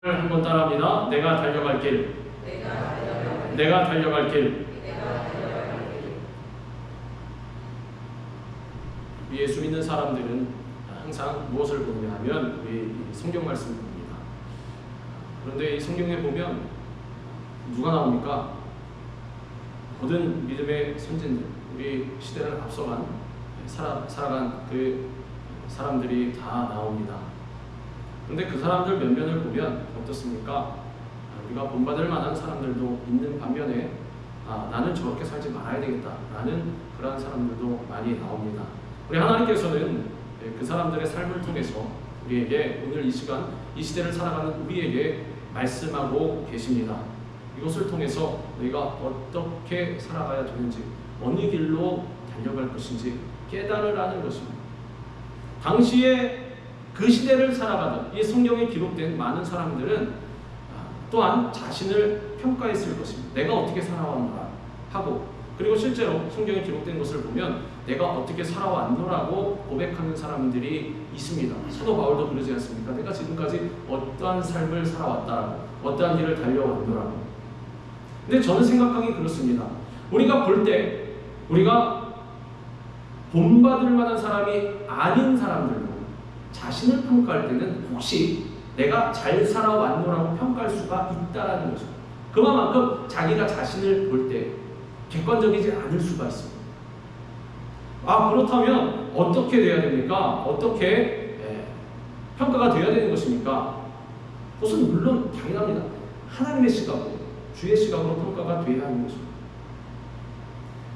한번 따라합니다. 내가 달려갈 길. 내가 달려갈 길. 예수 믿는 사람들은 항상 무엇을 보느냐 하면 우리 성경 말씀을 봅니다. 그런데 이 성경에 보면 누가 나옵니까? 모든 믿음의 선진들, 우리 시대를 앞서간 살아간 그 사람들이 다 나옵니다. 그런데 그 사람들 면면을 보면 어떻습니까? 우리가 본받을 만한 사람들도 있는 반면에 나는 저렇게 살지 말아야 되겠다 라는 그러한 사람들도 많이 나옵니다. 우리 하나님께서는 그 사람들의 삶을 통해서 우리에게 오늘 이 시간 이 시대를 살아가는 우리에게 말씀하고 계십니다. 이것을 통해서 너희가 어떻게 살아가야 되는지, 어느 길로 달려갈 것인지 깨달으라는 것입니다. 당시에 그 시대를 살아가던 이 성경에 기록된 많은 사람들은 또한 자신을 평가했을 것입니다. 내가 어떻게 살아왔노라 하고, 그리고 실제로 성경에 기록된 것을 보면 내가 어떻게 살아왔노라고 고백하는 사람들이 있습니다. 사도 바울도 그러지 않습니까? 내가 지금까지 어떠한 삶을 살아왔다라고, 어떠한 길을 달려왔노라고. 근데 저는 생각하기 그렇습니다. 우리가 볼 때 우리가 본받을 만한 사람이 아닌 사람들도 자신을 평가할 때는 혹시 내가 잘 살아왔노라고 평가할 수가 있다라는 거죠. 그만큼 자기가 자신을 볼 때 객관적이지 않을 수가 있습니다. 그렇다면 어떻게 돼야 됩니까? 어떻게 평가가 되어야 되는 것입니까? 그것은 물론 당연합니다. 하나님의 시각으로, 주의 시각으로 평가가 되어야 하는 것입니다.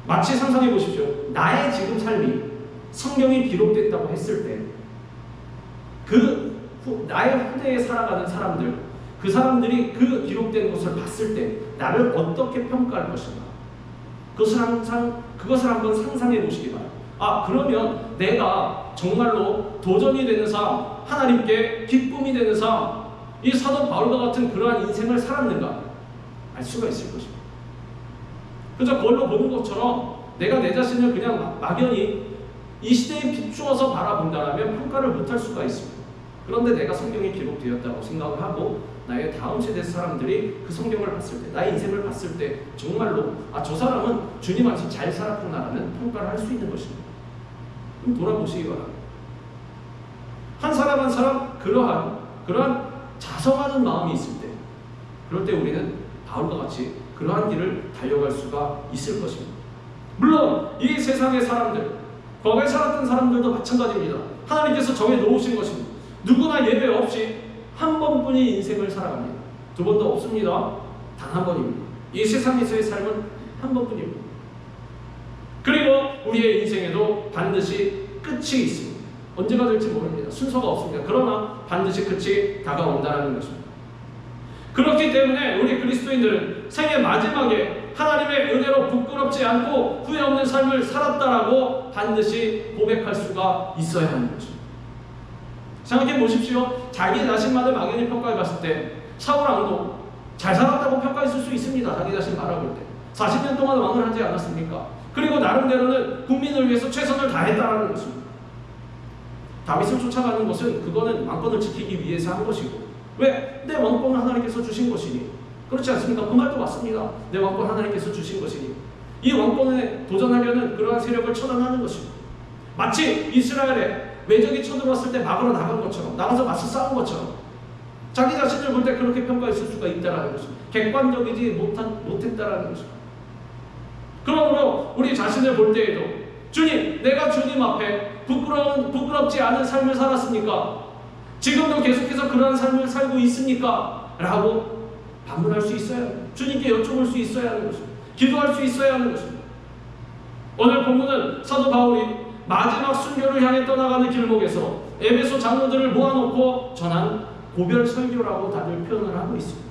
마치 상상해 보십시오. 나의 지금 삶이 성경에 기록됐다고 했을 때 나의 후대에 살아가는 사람들, 그 사람들이 그 기록된 것을 봤을 때 나를 어떻게 평가할 것인가? 그것을 한번 상상해 보시기 바랍니다. 그러면 내가 정말로 도전이 되는 삶, 하나님께 기쁨이 되는 삶, 이 사도 바울과 같은 그러한 인생을 살았는가? 알 수가 있을 것입니다. 그저 그걸로 보는 것처럼 내가 내 자신을 그냥 막연히 이 시대에 비추어서 바라본다면 평가를 못할 수가 있습니다. 그런데 내가 성경에 기록되었다고 생각을 하고 나의 다음 세대 사람들이 그 성경을 봤을 때, 나의 인생을 봤을 때 정말로 저 사람은 주님 안에서 잘 살았구나라는 평가를 할 수 있는 것입니다. 그럼 돌아보시기 바랍니다. 한 사람 한 사람 그러한 자성하는 마음이 있을 때, 그럴 때 우리는 바울과 같이 그러한 길을 달려갈 수가 있을 것입니다. 물론 이 세상의 사람들, 과거에 살았던 사람들도 마찬가지입니다. 하나님께서 정해 놓으신 것입니다. 누구나 예외 없이 한 번뿐이 인생을 살아갑니다. 두 번도 없습니다. 단 한 번입니다. 이 세상에서의 삶은 한 번뿐입니다. 그리고 우리의 인생에도 반드시 끝이 있습니다. 언제가 될지 모릅니다. 순서가 없습니다. 그러나 반드시 끝이 다가온다는 것입니다. 그렇기 때문에 우리 그리스도인들은 생애 마지막에 하나님의 은혜로 부끄럽지 않고 후회 없는 삶을 살았다라고 반드시 고백할 수가 있어야 하는 것입니다. 생각해 보십시오. 자기 자신만을 막연히 평가해 봤을 때 사울 왕도 잘 살았다고 평가했을 수 있습니다. 자기 자신 바라볼 때 40년 동안 왕을 하지 않았습니까? 그리고 나름대로는 국민을 위해서 최선을 다했다는 것입니다. 다윗을 쫓아가는 것은 그거는 왕권을 지키기 위해서 한 것이고, 왜? 내 왕권은 하나님께서 주신 것이니. 그렇지 않습니까? 그 말도 맞습니다. 내 왕권 하나님께서 주신 것이니 이 왕권에 도전하려는 그러한 세력을 처단하는 것입니다. 마치 이스라엘에 외적이 쳐들어왔을 때 막으러 나간 것처럼, 나가서 맞서 싸운 것처럼 자기 자신을 볼 때 그렇게 평가했을 수가 있다는 것입니다. 객관적이지 못했다는 것입니다. 그러므로 우리 자신을 볼 때에도 주님, 내가 주님 앞에 부끄럽지 않은 삶을 살았습니까? 지금도 계속해서 그러한 삶을 살고 있습니까? 라고 반문할 수 있어야 합니다. 주님께 여쭤볼 수 있어야 하는 것입니다. 기도할 수 있어야 하는 것입니다. 오늘 본문은 사도 바울이 마지막 순교를 향해 떠나가는 길목에서 에베소 장로들을 모아놓고 전한 고별 설교라고 다들 표현을 하고 있습니다.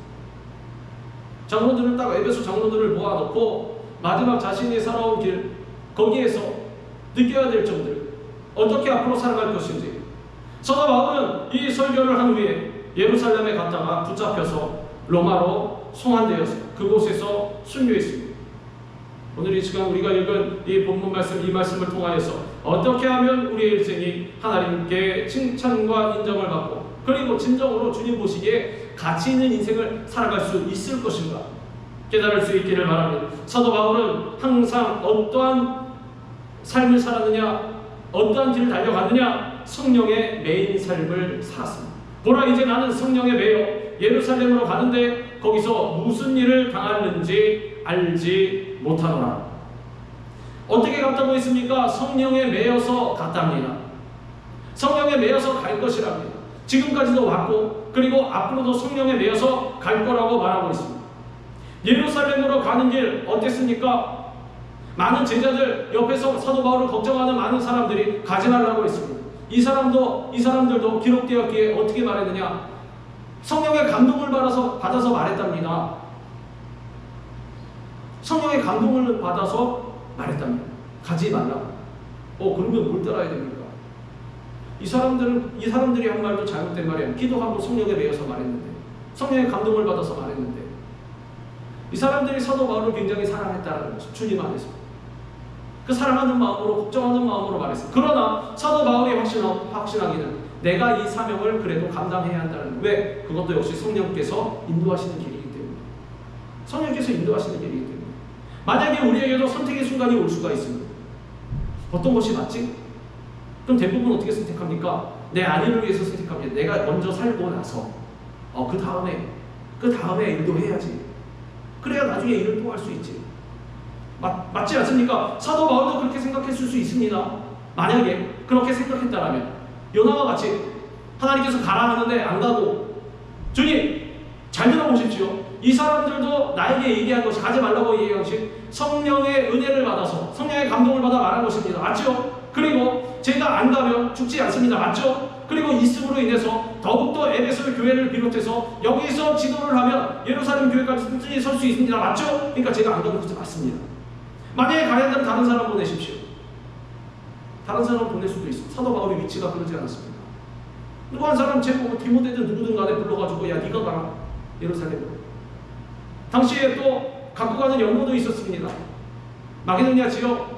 에베소 장로들을 모아놓고 마지막 자신이 살아온 길, 거기에서 느껴야 될 점들, 어떻게 앞으로 살아갈 것인지. 사도 바울은 이 설교를 한 후에 예루살렘에 갔다가 붙잡혀서 로마로 송환되어서 그곳에서 순교했습니다. 오늘 이 시간 우리가 읽은 이 본문 말씀, 이 말씀을 통하여서 어떻게 하면 우리의 일생이 하나님께 칭찬과 인정을 받고, 그리고 진정으로 주님 보시기에 가치 있는 인생을 살아갈 수 있을 것인가 깨달을 수 있기를 바랍니다. 사도 바울은 항상 어떠한 삶을 살았느냐, 어떠한 길을 달려갔느냐, 성령에 매인 삶을 살았습니다. 보라, 이제 나는 성령에 매여 예루살렘으로 가는데 거기서 무슨 일을 당하는지 알지 못하노라. 어떻게 갔다고 했습니까? 성령에 매여서 갔답니다. 성령에 매여서 갈 것이랍니다. 지금까지도 왔고 그리고 앞으로도 성령에 매여서 갈 거라고 말하고 있습니다. 예루살렘으로 가는 길 어땠습니까? 많은 제자들, 옆에서 사도 바울을 걱정하는 많은 사람들이 가지 말라고 했습니다. 이 사람들도 기록되었기에 어떻게 말했느냐? 성령의 감동을 받아서 말했답니다. 성령의 감동을 받아서 말했답니다. 가지 말라고. 그러면 뭘 따라야 됩니까? 이 사람들이 한 말도 잘못된 말이에요. 기도하고 성령에 매여서 말했는데, 성령의 감동을 받아서 말했는데, 이 사람들이 사도 바울을 굉장히 사랑했다는 것이 주님 안에서 그 사랑하는 마음으로, 걱정하는 마음으로 말했어요. 그러나 사도 바울이 확신하기는 내가 이 사명을 그래도 감당해야 한다는, 왜? 그것도 역시 성령께서 인도하시는 길이기 때문에. 성령께서 인도하시는 길이기 때문에. 만약에 우리에게도 선택의 순간이 올 수가 있습니다. 어떤 것이 맞지? 그럼 대부분 어떻게 선택합니까? 내 아내를 위해서 선택합니다. 내가 먼저 살고 나서 그 다음에 일도 해야지. 그래야 나중에 일을 또 할 수 있지. 맞지 않습니까? 사도 바울도 그렇게 생각했을 수 있습니다. 만약에 그렇게 생각했다라면 요나와 같이 하나님께서 가라 하는데 안 가고, 주님 잘 들어보십시오. 이 사람들도 나에게 얘기한 것이, 가지 말라고 얘기한 것이 성령의 은혜를 받아서, 성령의 감동을 받아 말한 것입니다. 맞죠? 그리고 제가 안 가면 죽지 않습니다. 맞죠? 그리고 있음으로 인해서 더욱더 에베소 교회를 비롯해서 여기서 지도를 하면 예루살렘 교회까지 튼튼히 설 수 있습니다. 맞죠? 그러니까 제가 안 가는 것이 맞습니다. 만약에 가야 한다면 다른 사람 보내십시오. 다른 사람 보낼 수도 있습니다. 사도 바울의 위치가 그러지 않았습니다. 누구 한 사람, 디모데든 누구든 간에 불러가지고 야 네가 가라 예루살렘으로. 당시에 또 갖고 가는 연고도 있었습니다. 마게도니아 지역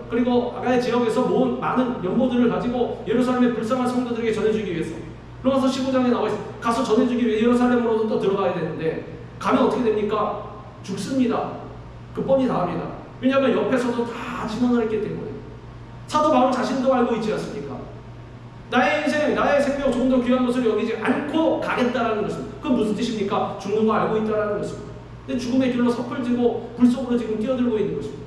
그리고 아가야 지역에서 모은 많은 연고들을 가지고 예루살렘의 불쌍한 성도들에게 전해주기 위해서, 로마서 15장에 나와 있습니다. 가서 전해주기 위해 예루살렘으로도 또 들어가야 되는데 가면 어떻게 됩니까? 죽습니다. 그 뻔히 당합니다. 왜냐하면 옆에서도 다 진언을 했기 때문에. 사도 바울 자신도 알고 있지 않습니까? 나의 인생, 나의 생명 조금 더 귀한 것을 여기지 않고 가겠다라는 것입니다. 그건 무슨 뜻입니까? 죽는 거 알고 있다라는 것입니다. 근데 죽음의 길로 섣불 지고 불 속으로 지금 뛰어들고 있는 것입니다.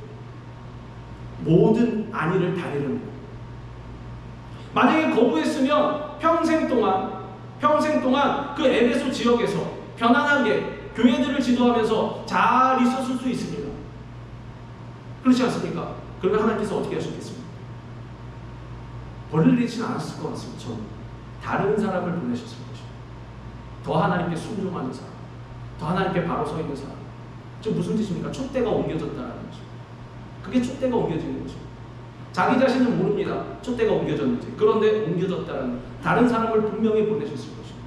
모든 안위를 다리는, 만약에 거부했으면 평생 동안 그 에베소 지역에서 편안하게 교회들을 지도하면서 잘 있었을 수 있습니다. 그렇지 않습니까? 그러면 하나님께서 어떻게 하셨겠습니까? 벌을 내리지는 않았을 것 같습니다. 저는 다른 사람을 보내셨을 것입니다. 더 하나님께 순종하는 사람, 더 하나님께 바로 서 있는 사람. 저 무슨 뜻입니까? 촛대가 옮겨졌다는 것입니다. 그게 촛대가 옮겨지는 것입니다. 자기 자신은 모릅니다. 촛대가 옮겨졌는지. 그런데 옮겨졌다는, 다른 사람을 분명히 보내셨을 것입니다.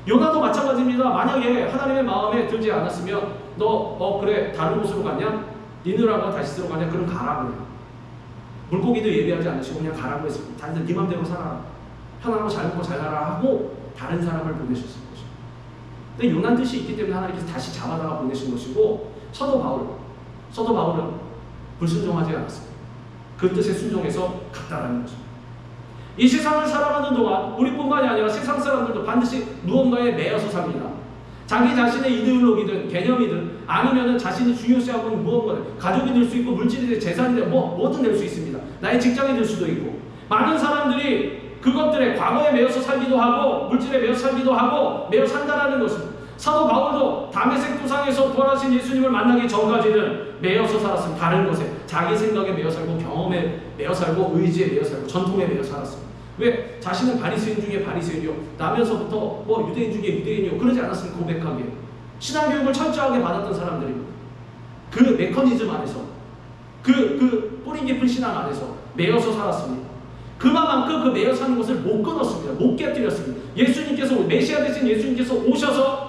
요나도 마찬가지입니다. 만약에 하나님의 마음에 들지 않았으면 그래 다른 곳으로 가냐? 니느라고 다시스로 가냐? 그럼 가라고 해요. 물고기도 예배하지 않으시고 그냥 가라고 했습니다. 다들 네 맘대로 살아라. 편안하고 잘 먹고 잘 살아라 하고 다른 사람을 보내셨을 것입니다. 근데 요난 뜻이 있기 때문에 하나님께서 다시 잡아다가 보내신 것이고, 사도 바울은 불순종하지 않았습니다. 그 뜻에 순종해서 갔다라는 것입니다. 이 세상을 살아가는 동안 우리뿐만이 아니라 세상 사람들도 반드시 무언가에 매여서 삽니다. 자기 자신의 이데올로기든 개념이든 아니면은 자신이 중요시하고 있는 무언가를, 가족이 될 수 있고 물질이 될, 재산이 될, 뭐든 될 수 있습니다. 나의 직장이 될 수도 있고, 많은 사람들이 그것들에 과거에 매여서 살기도 하고 물질에 매여 살기도 하고 매여 산다라는 것입니다. 사도 바울도 다메섹 도상에서 부활하신 예수님을 만나기 전까지는 매여서 살았습니다. 다른 것에, 자기 생각에 매여 살고, 경험에 매여 살고, 의지에 매여 살고, 전통에 매여 살았습니다. 왜? 자신은 바리새인 중에 바리새인이요, 나면서부터 유대인 중에 유대인이요, 그러지 않았습니까? 고백하게 신앙교육을 철저하게 받았던 사람들입니다. 그 메커니즘 안에서, 그 뿌리 깊은 신앙 안에서 매여서 살았습니다. 그만큼 그 매여 사는 것을 못 끊었습니다. 못 깨뜨렸습니다. 예수님께서, 메시아 되신 예수님께서 오셔서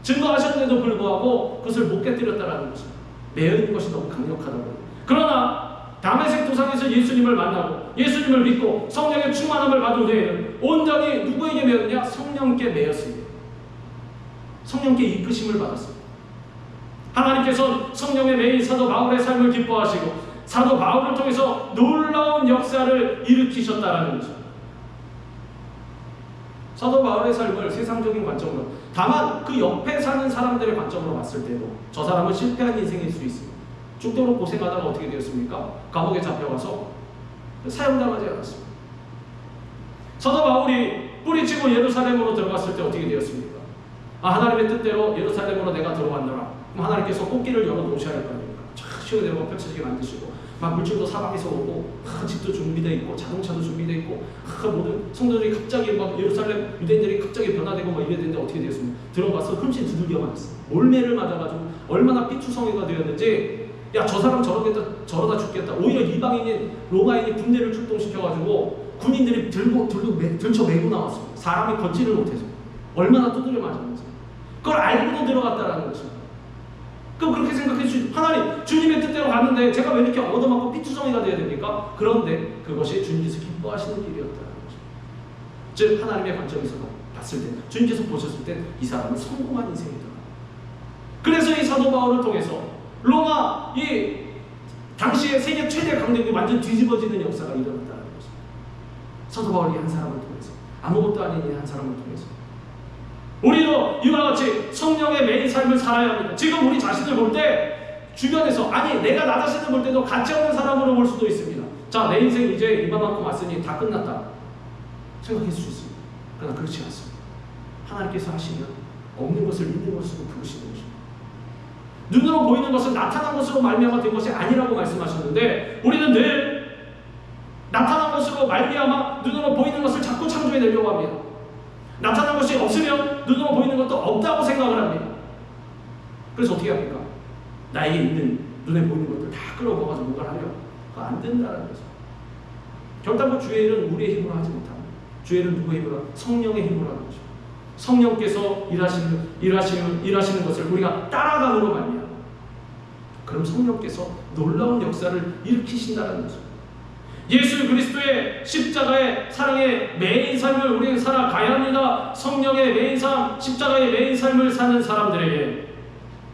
증거하셨는데도 불구하고 그것을 못 깨뜨렸다는 것입니다. 매여 있는 것이 너무 강력하다고. 그러나 다메섹 도상에서 예수님을 만나고 예수님을 믿고 성령의 충만함을 받은 후에는 온전히 누구에게 매였느냐? 성령께 매였습니다. 성령께 이끄심을 받았습니다. 하나님께서 성령의 메인 사도 바울의 삶을 기뻐하시고 사도 바울을 통해서 놀라운 역사를 일으키셨다라는 거죠. 사도 바울의 삶을 세상적인 관점으로, 다만 그 옆에 사는 사람들의 관점으로 봤을 때도 저 사람은 실패한 인생일 수 있습니다. 죽도록 고생하다가 어떻게 되었습니까? 감옥에 잡혀가서 사형당하지 않았습니다. 사도 바울이 뿌리치고 예루살렘으로 들어갔을 때 어떻게 되었습니까? 하나님의 뜻대로 예루살렘으로 내가 들어왔노라. 그럼 하나님께서 꽃길을 열어놓으셔야 할 거 아닙니까? 쫙 시원되고 펼쳐지게 만드시고 막 물질도 사방에서 오고 집도 준비되어 있고 자동차도 준비되어 있고 모든 성도들이 갑자기 막 예루살렘 유대인들이 갑자기 변화되고 막 이래야 되는데 어떻게 되었습니까? 들어가서 흠씬 두들겨 맞았어요. 올매를 맞아가지고 얼마나 삐추성이가 되었는지, 야 저 사람 저러다 죽겠다. 오히려 이방인인 로마인이 군대를 출동시켜가지고 군인들이 들쳐 메고 나왔습니다. 사람이 걷지를 못해서 얼마나 두드려 맞았는지 그걸 알고도 들어갔다라는 것입니다. 그럼 그렇게 생각해 주시죠. 하나님, 주님의 뜻대로 갔는데 제가 왜 이렇게 얻어맞고 삐투성이가 돼야 됩니까? 그런데 그것이 주님께서 기뻐하시는 일이었다는 거죠. 즉 하나님의 관점에서 봤을 때, 주님께서 보셨을 때 이 사람은 성공한 인생이다. 그래서 이 사도 바울을 통해서 로마 이 당시의 세계 최대 강대국이 완전 뒤집어지는 역사가 일어났다는 거죠. 사도 바울이 한 사람을 통해서, 아무것도 아닌 이 한 사람을 통해서 우리도 이와 같이 성령의 매일 삶을 살아야 합니다. 지금 우리 자신을 볼 때 주변에서, 아니 내가 나 자신을 볼 때도 가치 없는 사람으로 볼 수도 있습니다. 자, 내 인생 이제 이만큼 왔으니 다 끝났다 생각할 수 있습니다. 그러나 그렇지 않습니다. 하나님께서 하시면 없는 것을 있는 것으로 부르시는 것입니다. 눈으로 보이는 것은 나타난 것으로 말미암아 된 것이 아니라고 말씀하셨는데, 우리는 늘 나타난 것으로 말미암아 눈으로 보이는 것을 자꾸 창조해내려고 합니다. 나타난 것이 없으면 눈으로 보이는 것도 없다고 생각을 합니다. 그래서 어떻게 합니까? 나에게 있는 눈에 보이는 것들 다 끌어모아서 뭔가를 하려, 그거 안 된다는 거죠. 결단코 주의 일은 우리의 힘으로 하지 못합니다. 주의 일은 누구의 힘으로? 성령의 힘으로 하는 거죠. 성령께서 일하시는 것을 우리가 따라감으로 말미암아, 그럼 성령께서 놀라운 역사를 일으키신다는 거죠. 예수 그리스도의 십자가의 사랑의 매인 삶을 우리는 살아가야 합니다. 성령의 매인 삶, 십자가의 매인 삶을 사는 사람들에게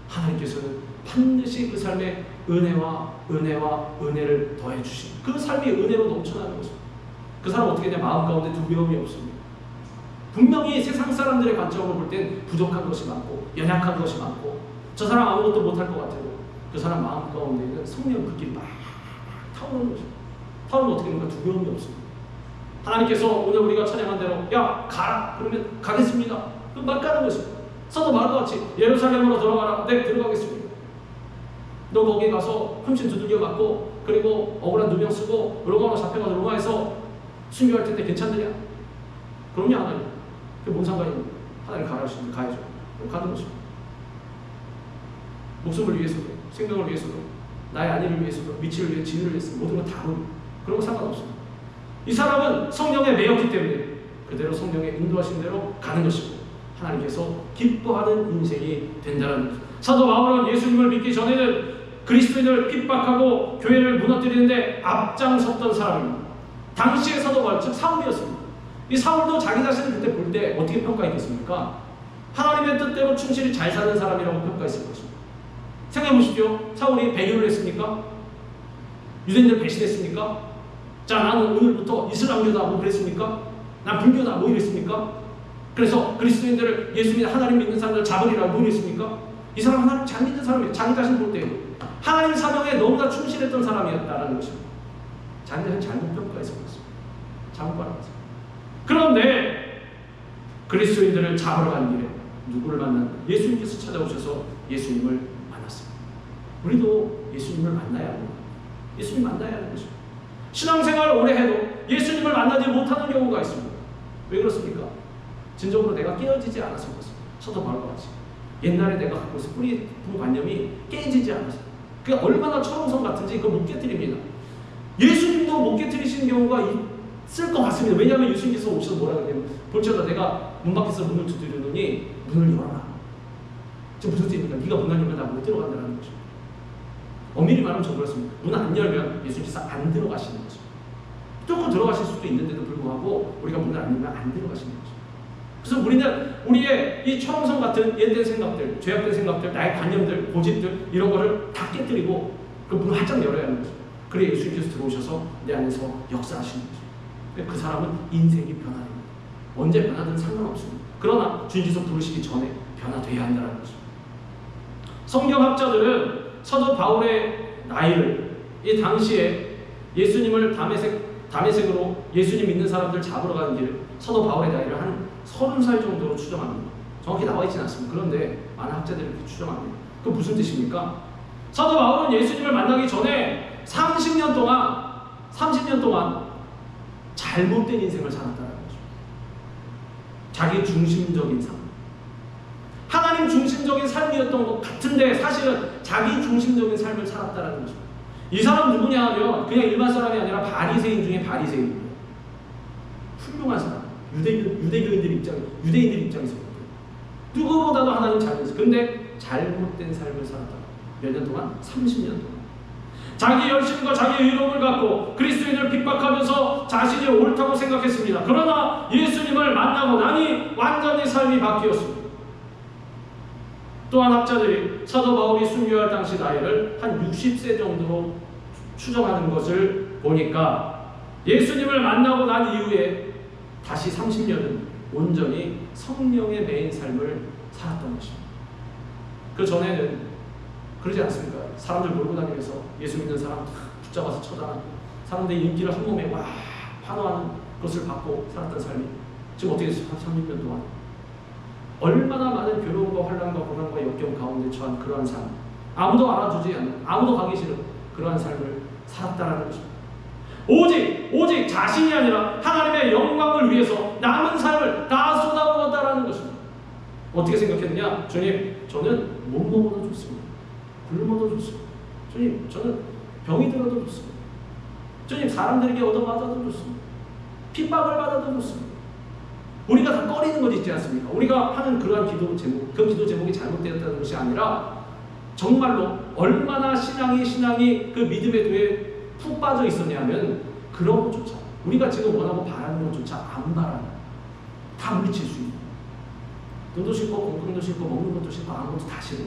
하나님께서는 반드시 그 삶에 은혜를 더해 주시고, 그 삶이 은혜로 넘쳐나는 것입니다. 그 사람 어떻게 되냐? 마음 가운데 두려움이 없습니다. 분명히 세상 사람들의 관점으로 볼 땐 부족한 것이 많고 연약한 것이 많고 저 사람 아무것도 못할 것 같아도 그 사람 마음 가운데는 성령 그 길이 막 타오르는 것입니다. 타오르면 어떻게 됩니까? 두려움이 없습니다. 하나님께서 오늘 우리가 찬양한 대로 야 가라 그러면 가겠습니다. 그럼 막 가는 것입니다. 사도 바울과 같이 예루살렘으로 들어가라. 네, 들어가겠습니다. 너 거기 가서 흠씬 두들겨 맞고 그리고 억울한 누명 쓰고 로마로 잡혀가서 로마에서 순교할 텐데 괜찮느냐? 그럼요 하나님. 그게 뭔 상관입니까? 하나님 가라 하시는데 가야죠. 가는 것입니다. 목숨을 위해서도, 생명을 위해서도, 나의 안위를 위해서도, 위치를 위해 진위를 위해서 모든 걸 다 그런 거 상관없습니다. 이 사람은 성령에 매였기 때문에 그대로 성령의 인도하신 대로 가는 것이고 하나님께서 기뻐하는 인생이 된다는 거죠. 사도 바울은 예수님을 믿기 전에는 그리스도인을 핍박하고 교회를 무너뜨리는데 앞장섰던 사람입니다. 당시의 사도 바울, 즉 사울이었습니다. 이 사울도 자기 자신을 그때 볼 때 어떻게 평가했겠습니까? 하나님의 뜻대로 충실히 잘 사는 사람이라고 평가했을 것입니다. 생각해 보십시오. 사울이 배교를 했습니까? 유대인들 배신했습니까? 자, 나는 오늘부터 이슬람교다 뭐 그랬습니까? 난 불교다 뭐 이랬습니까? 그래서 그리스도인들을 예수님 하나님 믿는 사람들 잡으리라 뭐 이랬습니까? 이 사람 하나님 잘 믿는 사람이에요. 자기 자신 볼 때 하나님 사명에 너무나 충실했던 사람이었다라는 것입니다. 자기 자신 잘못 평가해서 그렇습니다. 잘못 바라봤습니다. 그런데 그리스도인들을 잡으러 간 길에 누구를 만났나? 예수님께서 찾아오셔서 예수님을 만났습니다. 우리도 예수님을 만나야 합니다. 예수님 만나야 하는 것입니다. 신앙생활을 오래 해도 예수님을 만나지 못하는 경우가 있습니다. 왜 그렇습니까? 진정으로 내가 깨어지지 않아서 그렇습니다. 사도 바울과 같이 옛날에 내가 갖고 있었던 뿌리 부 관념이 깨지지 않아서, 그게 얼마나 철옹성 같은지 그걸 못 깨뜨립니다. 예수님도 못 깨뜨리시는 경우가 있을 것 같습니다. 왜냐하면 예수님께서 오셔서 뭐라 그러냐면 볼지어다 내가 문 밖에서 문을 두드리노니 문을 열어라. 지금 무슨 뜻입니까? 네가 문 안 열면 나 못 들어간다는 것입니다. 엄밀히 말하면 저 그렇습니다. 문 안 열면 예수님께서 안 들어가시는 것입니다. 조금 들어가실 수도 있는데도 불구하고 우리가 문을 안 열면 안 들어가시는 것입니다. 그래서 우리는 우리의 이 초롱성 같은 옛된 생각들, 죄악된 생각들, 나의 관념들, 고집들 이런 거를 다 깨뜨리고 그 문을 활짝 열어야 하는 거죠. 그래 예수님께서 들어오셔서 내 안에서 역사하시는 거죠. 그 사람은 인생이 변화됩니다. 언제 변하든 상관없습니다. 그러나 주님께서 부르시기 전에 변화돼야 한다는 거죠. 성경학자들은 사도 바울의 나이를 이 당시에 예수님을 다메섹으로 예수님 믿는 사람들 잡으러 가는 길 사도 바울의 나이를 한 30살 정도로 추정합니다. 정확히 나와 있지는 않습니다. 그런데 많은 학자들이 그렇게 추정합니다. 그 무슨 뜻입니까? 사도 바울은 예수님을 만나기 전에 30년 동안 잘못된 인생을 살았다는 거죠. 자기 중심적인 삶. 하나님 중심적인 삶이었던 것 같은데 사실은 자기 중심적인 삶을 살았다는 거죠. 이 사람 누구냐 하면 그냥 일반 사람이 아니라 바리새인 중에 바리새인이에요. 훌륭한 사람. 유대인들 입장에서 누구보다도 하나님 잘 믿었어요. 근데 잘못된 삶을 살았다. 몇 년 동안? 30년 동안. 자기 열심과 자기 의로움을 갖고 그리스도인을 핍박하면서 자신이 옳다고 생각했습니다. 그러나 예수님을 만나고 나니 완전히 삶이 바뀌었습니다. 또한 학자들이 사도 바울이 순교할 당시 나이를 한 60세 정도로 추정하는 것을 보니까 예수님을 만나고 난 이후에 다시 30년은 온전히 성령에 매인 삶을 살았던 것입니다. 그 전에는 그러지 않습니까? 사람들 몰고 다니면서 예수 믿는 사람 붙잡아서 쳐다보고 사람들의 인기를 한 몸에 와 환호하는 것을 받고 살았던 삶이 지금 어떻게 됐어요? 한 30년 동안 얼마나 많은 괴로움과 환난과 고난과 역경 가운데 처한 그러한 삶, 아무도 알아주지 않는, 아무도 가기 싫은 그러한 삶을 살았다라는 것입니다. 오직 자신이 아니라 하나님의 영광을 위해서 남은 삶을 다 쏟아부었다라는 것입니다. 어떻게 생각했느냐? 주님, 저는 못 먹어도 좋습니다. 굶어도 좋습니다. 주님, 저는 병이 들어도 좋습니다. 주님, 사람들에게 얻어맞아도 좋습니다. 핍박을 받아도 좋습니다. 우리가 다 꺼리는 것 있지 않습니까? 우리가 하는 그러한 기도 제목, 그 기도 제목이 잘못되었다는 것이 아니라 정말로 얼마나 신앙이 그 믿음의 도에 푹 빠져 있었냐면 그런 것조차 우리가 지금 원하고 바라는 것조차 안 바라는 다 물리칠 수 있는 눈도 싫고 건강도 싫고 먹는 것도 싫고 아무것도 다 싫은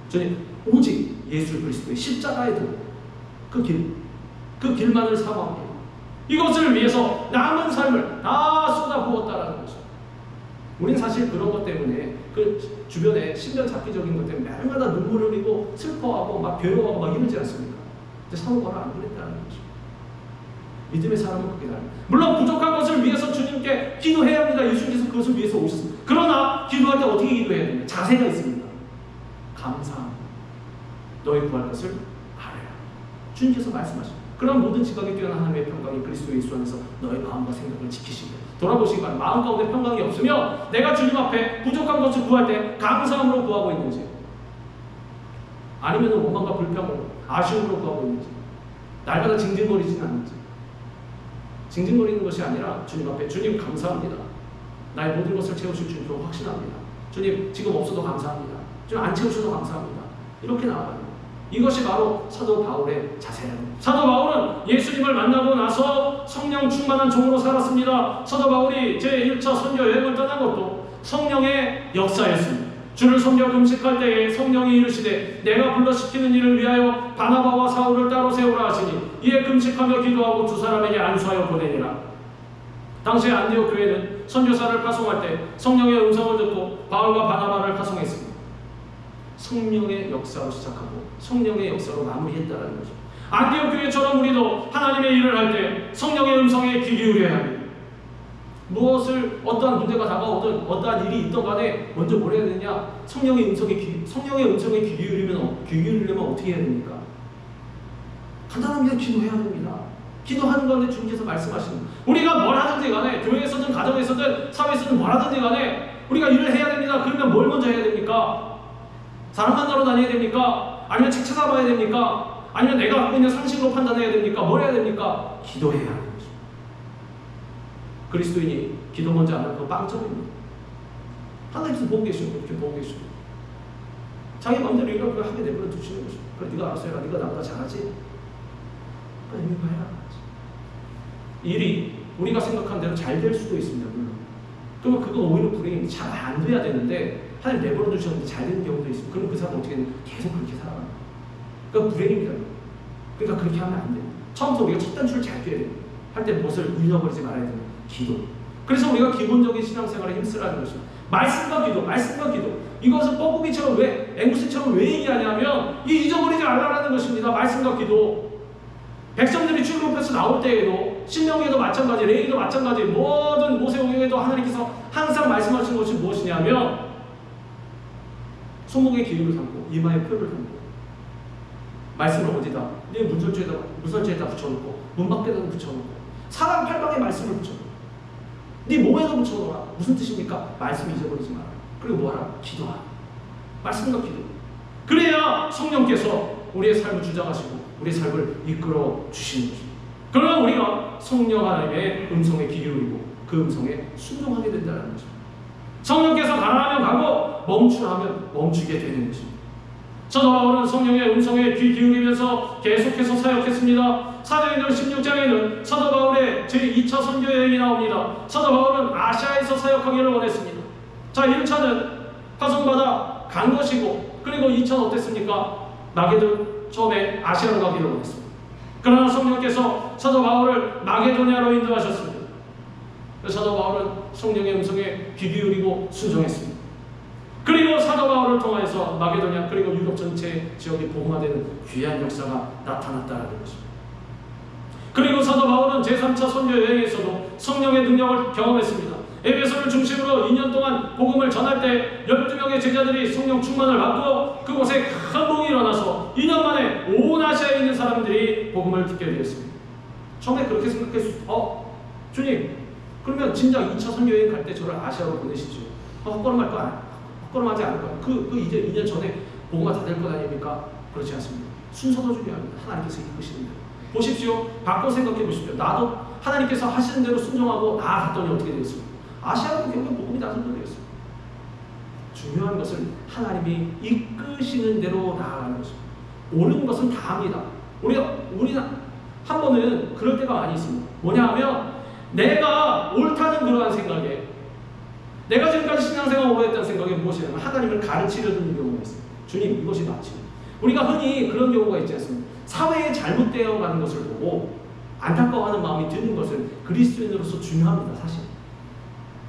저는 오직 예수 그리스도의 십자가의 도 그 길만을 사모합니다. 이것을 위해서 남은 삶을 다 쏟아부었다라는 거죠. 우리는 사실 그런 것 때문에 그 주변에 신변 잡기적인 것 때문에 매일마다 눈물을 흘리고 슬퍼하고 막 괴로워하고 막 이러지 않습니까? 근데 사도 바울은 안 그랬다는 거죠. 믿음의 사람은 그렇게 다릅니다. 물론 부족한 것을 위해서 주님께 기도해야 합니다. 예수님께서 그것을 위해서 오셨습니다. 그러나 기도할 때 어떻게 기도해야 됩니까? 자세가 있습니다. 감사합니다. 너희 구할 것을 알아야. 주님께서 말씀하십니다. 그런 모든 지각에 뛰어난 하나님의 평강이 그리스도 예수 안에서 너의 마음과 생각을 지키시길 돌아보시기 바랍니다. 마음 가운데 평강이 없으면 내가 주님 앞에 부족한 것을 구할 때 감사함으로 구하고 있는지 아니면 원망과 불평으로 아쉬움으로 구하고 있는지 날마다 징징거리지는 않는지 징징거리는 것이 아니라 주님 앞에 주님 감사합니다. 나의 모든 것을 채우실 주님으로 확신합니다. 주님 지금 없어도 감사합니다. 주님 안 채우셔도 감사합니다. 이렇게 나아가는 이것이 바로 사도 바울의 자세라는 겁니다. 사도 바울은 예수님을 만나고 나서 성령 충만한 종으로 살았습니다. 사도 바울이 제1차 선교 여행을 떠난 것도 성령의 역사였습니다. 주를 섬겨 금식할 때에 성령이 이르시되 내가 불러시키는 일을 위하여 바나바와 사울을 따로 세우라 하시니 이에 금식하며 기도하고 두 사람에게 안수하여 보내니라. 당시 안디옥 교회는 선교사를 파송할 때 성령의 음성을 듣고 바울과 바나바를 파송했습니다. 성령의 역사로 시작하고 성령의 역사로 마무리했다는 거죠. 안디옥 교회처럼 우리도 하나님의 일을 할 때 성령의 음성에 귀 기울여야 합니다. 무엇을 어떠한 문제가 다가오든 어떠한 일이 있던 간에 먼저 뭘 해야 되냐? 성령의 음성에 귀 기울이려면 어떻게 해야 됩니까? 간단합니다. 기도해야 됩니다. 기도하는 가운데 주님께서 말씀하시는 우리가 뭘 하든지 간에 교회에서든 가정에서든 사회에서든 뭘 하든지 간에 우리가 일을 해야 됩니다. 그러면 뭘 먼저 해야 됩니까? 사람 만나러 다녀야 됩니까? 아니면 책 찾아봐야 됩니까? 아니면 내가 갖고 있는 상식으로 판단해야 됩니까? 뭘 해야 됩니까? 기도해야 하는 거죠. 그리스도인이 기도 먼저 안 하는 건 빵점입니다. 하나님께서 보고 계시고 이렇게 보고 계시고 자기 마음대로 이렇게 하게 내버려 두시는 거죠. 그래 네가 알아서 해라. 네가 나보다 잘하지? 그래 네가 해라. 일이 우리가 생각한 대로 잘 될 수도 있습니다. 물론 그러면 그거 오히려 불행이 잘 안 돼야 되는데 하나님 내버려 두셨는데 잘 되는 경우도 있어요. 그럼 그 사람은 어떻게 되는 계속 그렇게 살아가는 거예요. 그러니까 불행입니다. 그러니까 그렇게 하면 안 돼요. 처음부터 우리가 첫 단추를 잘 꿰야 돼요. 할 때 무엇을 잃어버리지 말아야 되는 기도. 그래서 우리가 기본적인 신앙생활에 힘쓰라는 것이죠. 말씀과 기도, 말씀과 기도. 이것을 뻐꾸기처럼 왜, 앵무새처럼 왜 얘기하냐면 이 잊어버리지 말라는 것입니다. 말씀과 기도. 백성들이 출애굽에서 나올 때에도 신명기에도 마찬가지, 레위기도 마찬가지, 모든 모세오경에도 하나님께서 항상 말씀하시는 것이 무엇이냐면 손목에 기름을 담고 이마에 표를 담고 말씀을 어디다? 네 문설주에다 붙여놓고 문 밖에다 붙여놓고 사람 팔방에 말씀을 붙여놓고 네 몸에도 붙여놓으라. 무슨 뜻입니까? 말씀 잊어버리지 마라. 그리고 뭐하라? 기도하라. 말씀과 기도. 그래야 성령께서 우리의 삶을 주장하시고 우리의 삶을 이끌어 주시는 것입니다. 그러면 우리가 성령 하나님의 음성에 귀 기울이고 그 음성에 순종하게 된다는 것입니다. 성령께서 가라하면 가고 멈추라 하면 멈추게 되는 것입니다. 사도 바울은 성령의 음성에 귀 기울이면서 계속해서 사역했습니다. 사도행전 16장에는 사도 바울의 제2차 선교 여행이 나옵니다. 사도 바울은 아시아에서 사역하기를 원했습니다. 자, 1차는 파송받아 간 것이고 그리고 2차는 어땠습니까? 마게돈 처음에 아시아로 가기를 원했습니다. 그러나 성령께서 사도 바울을 마게도냐로 인도하셨습니다. 사도 바울은 성령의 음성에 귀 기울이고 순종했습니다. 그리고 사도 바울을 통해서 마게도냐 그리고 유럽 전체 지역이 복음화되는 귀한 역사가 나타났다는 것입니다. 그리고 사도 바울은 제3차 선교 여행에서도 성령의 능력을 경험했습니다. 에베소를 중심으로 2년 동안 복음을 전할 때 12명의 제자들이 성령 충만을 받고 그곳에 큰 복이 일어나서 2년 만에 온 아시아에 있는 사람들이 복음을 듣게 되었습니다. 처음에 그렇게 생각했어요. 주님, 그러면 진작 2차 선교 여행 갈 때 저를 아시아로 보내시죠. 헛걸음할 거 아니에요. 헛걸음하지 않을 거예요. 이제 2년 전에 복음화 다 될 것 아닙니까? 그렇지 않습니다. 순서도 중요합니다. 하나님께서 이끄시는 대로. 보십시오. 바꿔 생각해 보십시오. 나도 하나님께서 하시는 대로 순종하고 나아갔더니 어떻게 되겠습니까? 아시아로 결국 복음이 다 선도되었습니다. 중요한 것은 하나님이 이끄시는 대로 나아가는 것입니다. 옳은 것은 다 합니다. 우리는 한 번은 그럴 때가 많이 있습니다. 뭐냐 하면 내가 옳다는 그러한 생각에 내가 지금까지 신앙생활 오래 했다는 생각에 무엇이냐면 하나님을 가르치려는 경우가 있어요. 주님, 이것이 맞지. 우리가 흔히 그런 경우가 있지 않습니까? 사회에 잘못되어 가는 것을 보고 안타까워하는 마음이 드는 것은 그리스도인으로서 중요합니다. 사실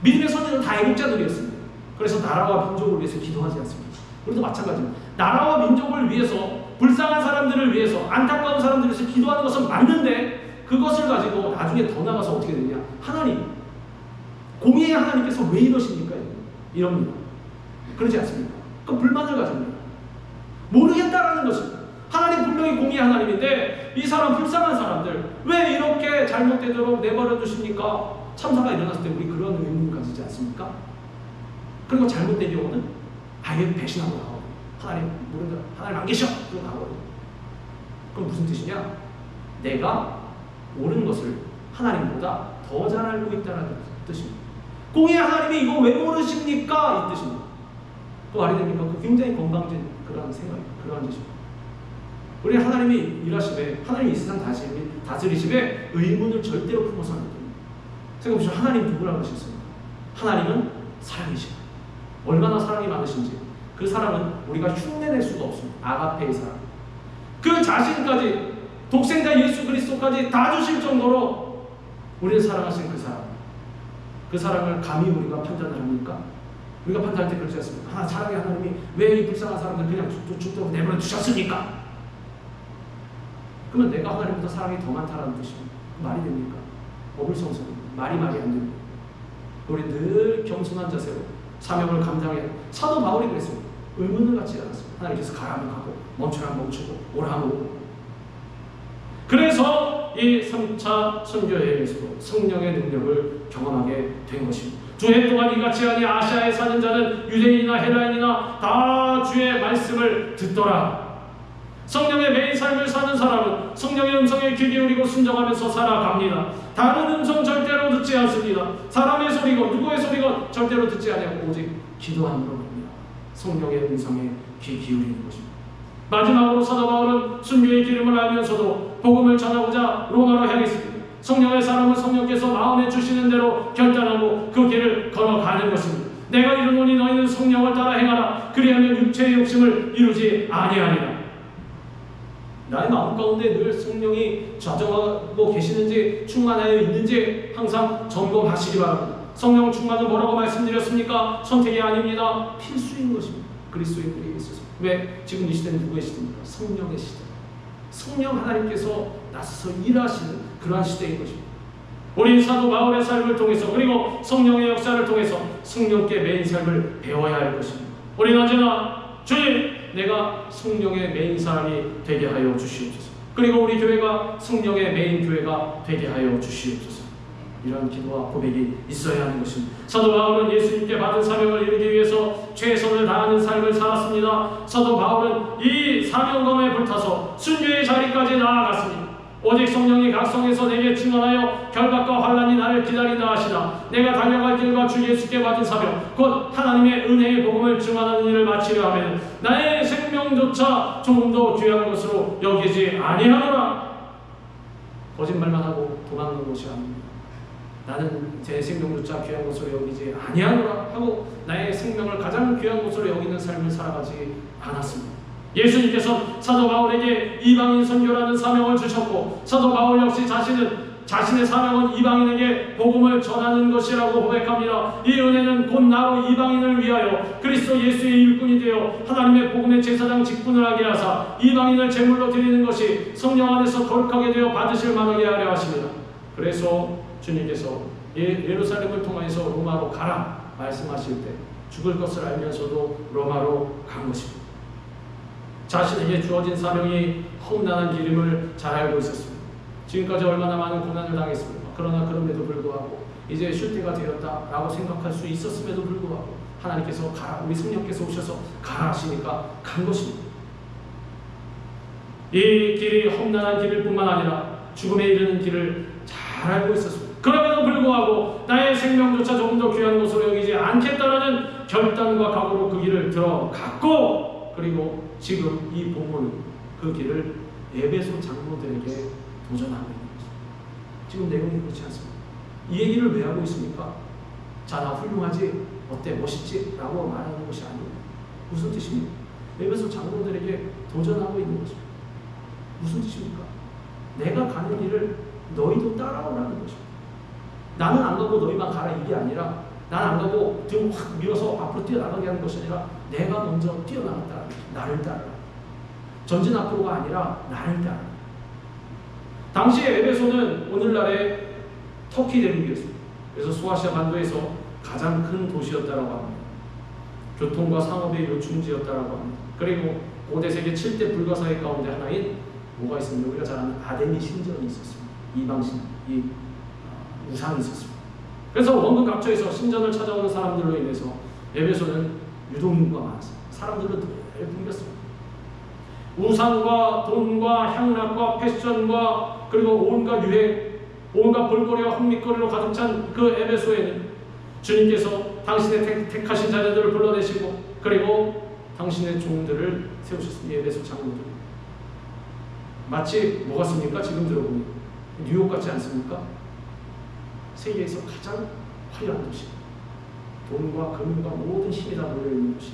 믿음의 선진은 다 애국자들이었습니다. 그래서 나라와 민족을 위해서 기도하지 않습니다. 우리도 마찬가지입니다. 나라와 민족을 위해서 불쌍한 사람들을 위해서 안타까운 사람들을 위해서 기도하는 것은 맞는데 그것을 가지고 나중에 더 나가서 어떻게 되냐? 하나님, 공의의 하나님께서 왜 이러십니까? 이럽니다. 그러지 않습니까? 그 불만을 가집니다. 모르겠다라는 것입니다. 하나님 분명히 공의의 하나님인데 이 사람 불쌍한 사람들 왜 이렇게 잘못되도록 내버려 두십니까? 참사가 일어났을 때 우리 그런 의문을 가지지 않습니까? 그리고 잘못된 경우는 아예 배신하고 나오고 하나님 모른다, 하나님 안 계셔! 그러고 나오거든요. 그럼 무슨 뜻이냐? 내가 옳은 것을 하나님보다 더 잘 알고 있다는 뜻입니다. 공의의 하나님이 이거 왜 모르십니까? 이 뜻입니다. 또 말이 됩니까? 그 굉장히 건방진 그러한 생각이에요. 그러한 뜻입니다. 우리 하나님이 일하시되 하나님이 이 세상 다스리시되 의문을 절대로 품어서 안 됩니다. 생각해보시죠. 하나님 누구라고 하셨습니까? 하나님은 사랑이시다. 얼마나 사랑이 많으신지 그 사랑은 우리가 흉내낼 수가 없습니다. 아가페의 사랑. 그 자신까지 독생자 예수 그리스도까지 다 주실 정도로 우리를 사랑하신 그 사랑. 그 사랑을 감히 우리가 판단을 합니까? 우리가 판단할 때 그렇지 않습니까? 사랑의 하나님이 왜 이 불쌍한 사람들 그냥 죽도록 내버려 두셨습니까? 그러면 내가 하나님보다 사랑이 더 많다는 뜻입니다. 말이 됩니까? 어불성설입니다. 말이 안 됩니다. 우리 늘 겸손한 자세로 사명을 감당해야 사도 바울이 그랬습니다. 의문을 갖지 않았습니다. 하나님께서 가라면 가고 멈추라면 멈추고 오라면 오고. 그래서 이 3차 선교여행에서도 성령의 능력을 경험하게 된 것입니다. 주해 동안 이같이 하니 아시아에 사는 자는 유대인이나 헬라인이나 다 주의 말씀을 듣더라. 성령의 매일 삶을 사는 사람은 성령의 음성에 귀 기울이고 순종하면서 살아갑니다. 다른 음성 절대로 듣지 않습니다. 사람의 소리고 누구의 소리고 절대로 듣지 아니하고 오직 기도함으로 봅니다. 성령의 음성에 귀 기울이는 것입니다. 마지막으로 사도 바울은 순교의 기름을 알면서도 복음을 전하고자 로마로 향했습니다. 성령의 사람은 성령께서 마음에 주시는 대로 결단하고 그 길을 걸어가는 것입니다. 내가 이르노니 너희는 성령을 따라 행하라. 그리하면 육체의 욕심을 이루지 아니하리라. 나의 마음 가운데 늘 성령이 좌정하고 계시는지 충만하여 있는지 항상 점검하시기 바랍니다. 성령 충만은 뭐라고 말씀드렸습니까? 선택이 아닙니다. 필수인 것입니다. 그리스도의 우리에게 있어서. 왜? 지금 이 시대는 누구의 시대입니까? 성령의 시대. 성령 하나님께서 나서서 일하시는 그러한 시대인 것입니다. 우리 사도 바울의 삶을 통해서 그리고 성령의 역사를 통해서 성령께 매인 삶을 배워야 할 것입니다. 우리는 언제나 주님, 내가 성령의 매인 사람이 되게 하여 주시옵소서. 그리고 우리 교회가 성령의 매인 교회가 되게 하여 주시옵소서. 이런 기도와 고백이 있어야 하는 것입니다. 사도 바울은 예수님께 받은 사명을 이루기 위해서 최선을 다하는 삶을 살았습니다. 사도 바울은 이 사명감에 불타서 순교의 자리까지 나아갔습니다. 오직 성령이 각 성에서 내게 증언하여 결박과 환난이 나를 기다린다 하시나 내가 달려갈 길과 주 예수께 받은 사명 곧 하나님의 은혜의 복음을 증언하는 일을 마치려 하면 나의 생명조차 조금도 귀한 것으로 여기지 아니하노라. 거짓말만 하고 도망가는 것이 아닙니다. 나는 제 생명조차 귀한 것으로 여기지 아니하노라 하고 나의 생명을 가장 귀한 것으로 여기는 삶을 살아가지 않았습니다. 예수님께서 사도 바울에게 이방인 선교라는 사명을 주셨고 사도 바울 역시 자신의 사명은 이방인에게 복음을 전하는 것이라고 고백합니다. 이 은혜는 곧 나로 이방인을 위하여 그리스도 예수의 일꾼이 되어 하나님의 복음의 제사장 직분을 하게 하사 이방인을 제물로 드리는 것이 성령 안에서 거룩하게 되어 받으실 만하게 하려 하십니다. 그래서 주님께서 예루살렘을 통해서 로마로 가라 말씀하실 때 죽을 것을 알면서도 로마로 간 것입니다. 자신에게 주어진 사명이 험난한 길임을 잘 알고 있었습니다. 지금까지 얼마나 많은 고난을 당했습니까? 그러나 그럼에도 불구하고 이제 쉴 때가 되었다라고 생각할 수 있었음에도 불구하고 하나님께서 가라, 우리 성령께서 오셔서 가라 하시니까 간 것입니다. 이 길이 험난한 길일 뿐만 아니라 죽음에 이르는 길을 잘 알고 있었습니다. 그럼에도 불구하고 나의 생명조차 조금 더 귀한 것으로 여기지 않겠다라는 결단과 각오로 그 길을 들어갔고, 그리고 지금 이 본문은 그 길을 에베소 장로들에게 도전하고 있는 거죠. 지금 내용이 그렇지 않습니다. 이 얘기를 왜 하고 있습니까? 자, 나 훌륭하지? 어때? 멋있지? 라고 말하는 것이 아니에요. 무슨 뜻입니까? 에베소 장로들에게 도전하고 있는 것입니다. 무슨 뜻입니까? 내가 가는 길을 너희도 따라오라는 것입니다. 나는 안 가고 너희만 가라 이게 아니라, 나는 안 가고 등 확 밀어서 앞으로 뛰어나가게 하는 것이 아니라 내가 먼저 뛰어나갔다는 것입니다. 나를 따라. 전진 앞으로가 아니라 나를 따라. 당시에 에베소는 오늘날의 터키 대륙이었습니다. 그래서 소아시아 반도에서 가장 큰 도시였다라고 합니다. 교통과 상업의 요충지였다라고 합니다. 그리고 고대 세계 7대 불가사의 가운데 하나인 뭐가 있습니다. 우리가 잘 아는 아데미 신전이 있었습니다. 이방신, 이 우상이 있었습니다. 그래서 원근 각처에서 신전을 찾아오는 사람들로 인해서 에베소는 유동인구가 많았습니다. 사람들은 늘 붐볐습니다. 우상과 돈과 향락과 패션과 그리고 온갖 유행, 온갖 볼거리와 흥미거리로 가득 찬 그 에베소에는 주님께서 당신의 택하신 자녀들을 불러내시고 그리고 당신의 종들을 세우셨습니다. 에베소 장로들. 마치 뭐 같습니까? 지금 들어보니 뉴욕 같지 않습니까? 세계에서 가장 화려한 도시, 돈과 금과 모든 힘이 다 모여있는 도시.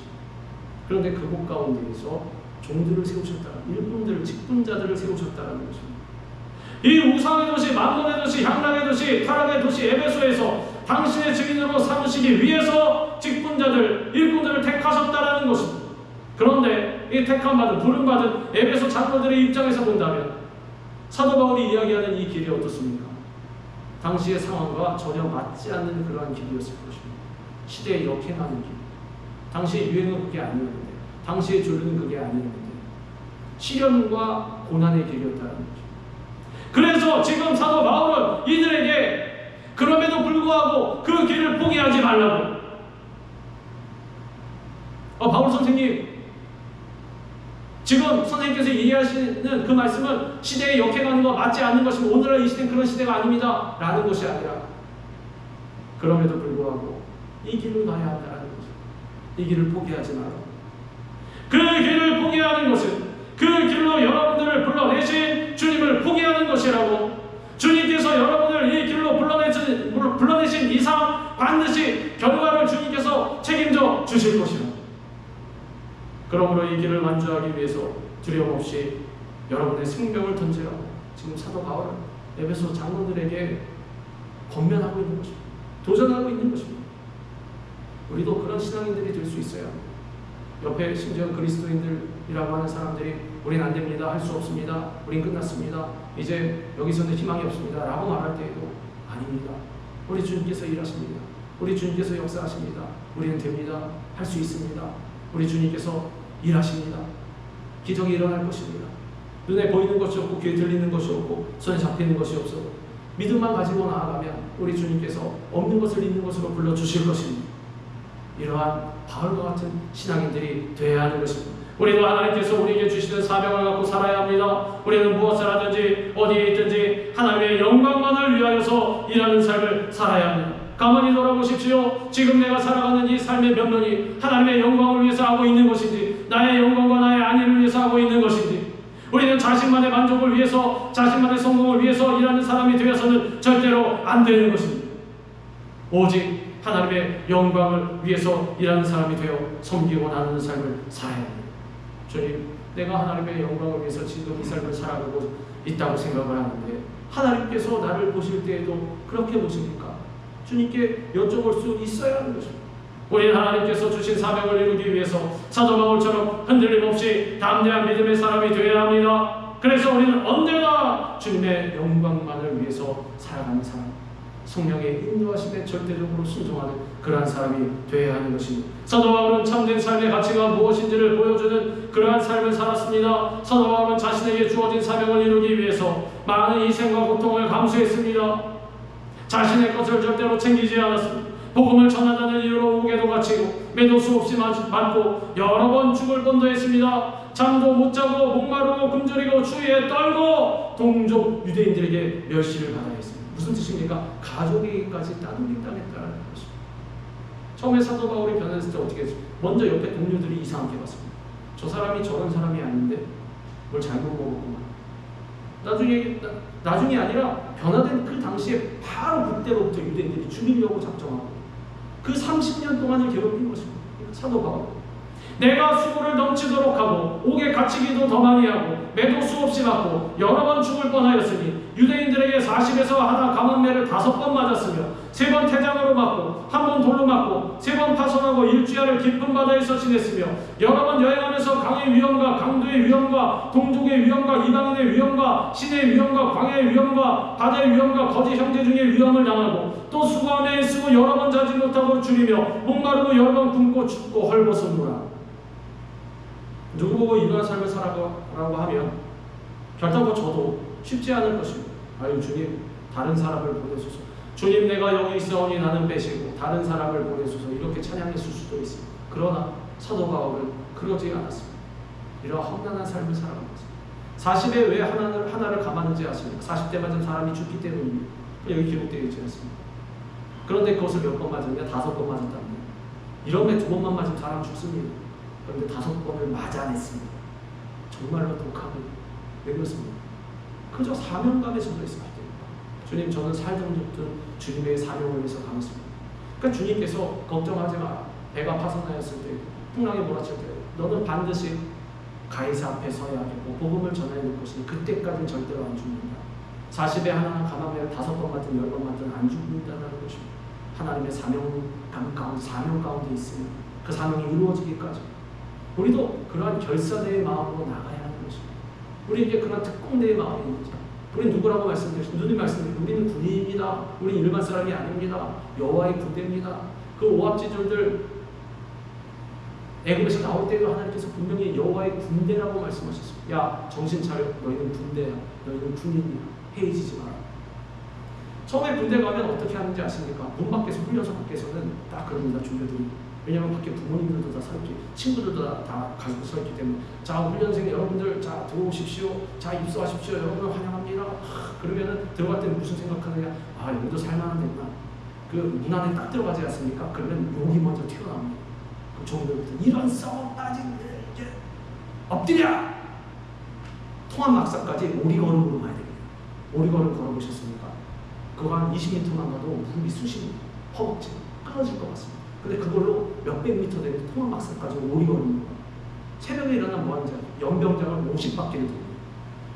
그런데 그곳 가운데에서 종들을 세우셨다, 일꾼들을, 직분자들을 세우셨다는 것입니다. 이 우상의 도시, 만몬의 도시, 향락의 도시, 타락의 도시 에베소에서 당신의 증인으로 삼으시기 위해서 직분자들, 일꾼들을 택하셨다는 것입니다. 그런데 이 택함받은, 부름받은 에베소 장로들의 입장에서 본다면 사도 바울이 이야기하는 이 길이 어떻습니까? 당시의 상황과 전혀 맞지 않는 그러한 길이었을 것입니다. 시대에 역행하는 길. 당시의 유행은 그게 아니었는데, 당시의 주류는 그게 아니었는데 시련과 고난의 길이었다는 거죠. 그래서 지금 사도 바울은 이들에게 그럼에도 불구하고 그 길을 포기하지 말라고. 바울 선생님, 지금 선생님께서 얘기하시는 그 말씀은 시대에 역행하는 거 맞지 않는 것이고 오늘날 이 시대는 그런 시대가 아닙니다 라는 것이 아니라, 그럼에도 불구하고 이 길을 가야 한다는 거죠. 이 길을 포기하지 마라. 그 길을 포기하는 것은 그 길로 여러분들을 불러내신 주님을 포기하는 것이라고, 주님께서 주님께서 여러분을 이 길로 불러내신 이상 반드시 결과를 주님께서 책임져 주실 것이라. 그러므로 이 길을 완주하기 위해서 두려움 없이 여러분의 생명을 던지라고 지금 사도 바울은 에베소 장로들에게 권면하고 있는 것입니다. 도전하고 있는 것입니다. 우리도 그런 신앙인들이 될 수 있어야 합니다. 옆에 심지어 그리스도인들이라고 하는 사람들이 우린 안 됩니다, 할 수 없습니다, 우린 끝났습니다, 이제 여기서는 희망이 없습니다 라고 말할 때에도 아닙니다. 우리 주님께서 일하십니다. 우리 주님께서 역사하십니다. 우리는 됩니다. 할 수 있습니다. 우리 주님께서 일하십니다. 기적이 일어날 것입니다. 눈에 보이는 것이 없고 귀에 들리는 것이 없고 손에 잡히는 것이 없어도 믿음만 가지고 나아가면 우리 주님께서 없는 것을 있는 것으로 불러주실 것입니다. 이러한 바울과 같은 신앙인들이 되어야 하는 것입니다. 우리도 하나님께서 우리에게 주시는 사명을 갖고 살아야 합니다. 우리는 무엇을 하든지 어디에 있든지 하나님의 영광만을 위하여서 일하는 삶을 살아야 합니다. 가만히 돌아보십시오. 지금 내가 살아가는 이 삶의 면면이 하나님의 영광을 위해서 하고 있는 것인지, 나의 영광과 나의 안위를 위해서 하고 있는 것인지. 우리는 자신만의 만족을 위해서, 자신만의 성공을 위해서 일하는 사람이 되어서는 절대로 안 되는 것입니다. 오직 하나님의 영광을 위해서 일하는 사람이 되어 섬기고 나누는 삶을 살아야 합니다. 주님, 내가 하나님의 영광을 위해서 지금 이 삶을 살아가고 있다고 생각을 하는데 하나님께서 나를 보실 때에도 그렇게 보십니까? 주님께 여쭤볼 수 있어야 하는 것입니다. 우리는 하나님께서 주신 사명을 이루기 위해서 사도 바울처럼 흔들림 없이 담대한 믿음의 사람이 되어야 합니다. 그래서 우리는 언제나 주님의 영광만을 위해서 살아가는 사람, 성령의 인도하심에 절대적으로 순종하는 그러한 사람이 되어야 하는 것입니다. 사도 바울은 참된 삶의 가치가 무엇인지를 보여주는 그러한 삶을 살았습니다. 사도 바울은 자신에게 주어진 사명을 이루기 위해서 많은 희생과 고통을 감수했습니다. 자신의 것을 절대로 챙기지 않았습니다. 복음을 전하자는 이유로 옥에도 갇히고 매도 수없이 맞고 여러 번 죽을 뻔도 했습니다. 잠도 못 자고 목마르고 굶주리고 추위에 떨고 동족 유대인들에게 멸시를 받아야 했습니다. 무슨 뜻입니까? 가족에게까지 따돌림 당했다는 것입니다. 처음에 사도 바울이 변했을 때 어떻게 했습니까? 먼저 옆에 동료들이 이상하게 봤습니다. 저 사람이 저런 사람이 아닌데 뭘 잘못 먹었구만. 나중이 아니라 변화된 그 당시에 바로 그때로부터 유대인들이 죽이려고 작정하고 그 30년 동안을 괴롭힌 것입니다. 사도 바울. 내가 수고를 넘치도록 하고 옥에 갇히기도 더 많이 하고 매도 수없이 맞고 여러 번 죽을 뻔하였으니 유대인들에게 40에서 하나 감은매를 5번 맞았으며 3번 태장으로 맞고 1번 돌로 맞고 3번 파손하고 일주야를 깊은 바다에서 지냈으며 여러 번 여행하면서 강의 위험과 강도의 위험과 동족의 위험과 이방인의 위험과 신의 위험과 광야의 위험과 바다의 위험과 거짓 형제 중의 위험을 당하고 또 수고하며 애쓰고 여러 번 자지 못하고 줄이며 목마르고 여러 번 굶고 춥고 헐벗었노라. 누구 보고 이러한 삶을 살아가라고 하면 결단코 저도 쉽지 않을 것입니다. 아유 주님, 다른 사람을 보내소서. 주님, 내가 여기 있사오니 나는 빼시고 다른 사람을 보내소서. 이렇게 찬양했을 수도 있습니다. 그러나 사도 바울은 그러지 않았습니다. 이러한 험난한 삶을 살아간 것입니다. 40에 왜 하나를 감았는지 아십니까? 40대 맞은 사람이 죽기 때문입니다. 여기 기록되어 있지 않습니까? 그런데 그것을 몇 번 맞았냐? 5번 맞았답니다. 이러면 2번만 맞으면 사람 죽습니다. 그런데 5번을 맞아냈습니다. 정말로 독하고 왜 그렇습니까? 그저 사명감에 젖어 있을 때입니다. 주님, 저는 살든 죽든 주님의 사명을 위해서 가겠습니다. 그러니까 주님께서 걱정하지 마라. 배가 파손하였을 때, 풍랑에 몰아칠 때 너는 반드시 가이사 앞에 서야 하겠고 복음을 전해야 될 것이니 그때까지는 절대로 안 죽는다. 40에 하나 감하면 5번 맞든 10번 맞든 안 죽는다는 것입니다. 하나님의 사명 가운데 있으면 그 사명이 이루어지기까지 우리도 그러한 결사대의 마음으로 나가야 하는 것입니다. 우리에게 그러한 특공대의 마음이 있는 거죠. 우리는 누구라고 말씀드렸습니까? 누님 말씀드렸습니다. 우리는 군인입니다. 우리는 일반 사람이 아닙니다. 여호와의 군대입니다. 그 오합지졸들 애굽에서 나올 때도 하나님께서 분명히 여호와의 군대라고 말씀하셨습니다. 야, 정신 차려. 너희는 군대야. 너희는 군인이야. 해이지지 마라. 처음에 군대 가면 어떻게 하는지 아십니까? 문 밖에서 훈련소 밖에서는 딱 그럽니다. 중교들이. 왜냐하면 밖에 부모님들도 다 서 있기, 친구들도 다 가지고 서 있기 때문에 자, 훈련생 여러분들 자 들어오십시오. 자, 입소하십시오. 여러분을 환영합니다. 그러면은 들어갈 때는 무슨 생각하느냐? 아, 여기도 살만한 데구나. 그 문 안에 딱 들어가지 않습니까? 그러면 욕이 먼저 튀어나옵니다. 그 종들부터 이런 썩 빠진 엎드려! 통합 막사까지 오리걸음으로 가야 됩니다. 오리걸음 걸어보셨습니까? 그거 한 20m만 가도 무릎이 쑤십니다. 허벅지 끊어질 것 같습니다. 근데 그걸로 몇백 미터 되는 토막막사까지 오리걸음인 거예요. 새벽에 일어나면 뭐 하는지 알아요? 연병장을 50바퀴를 돌고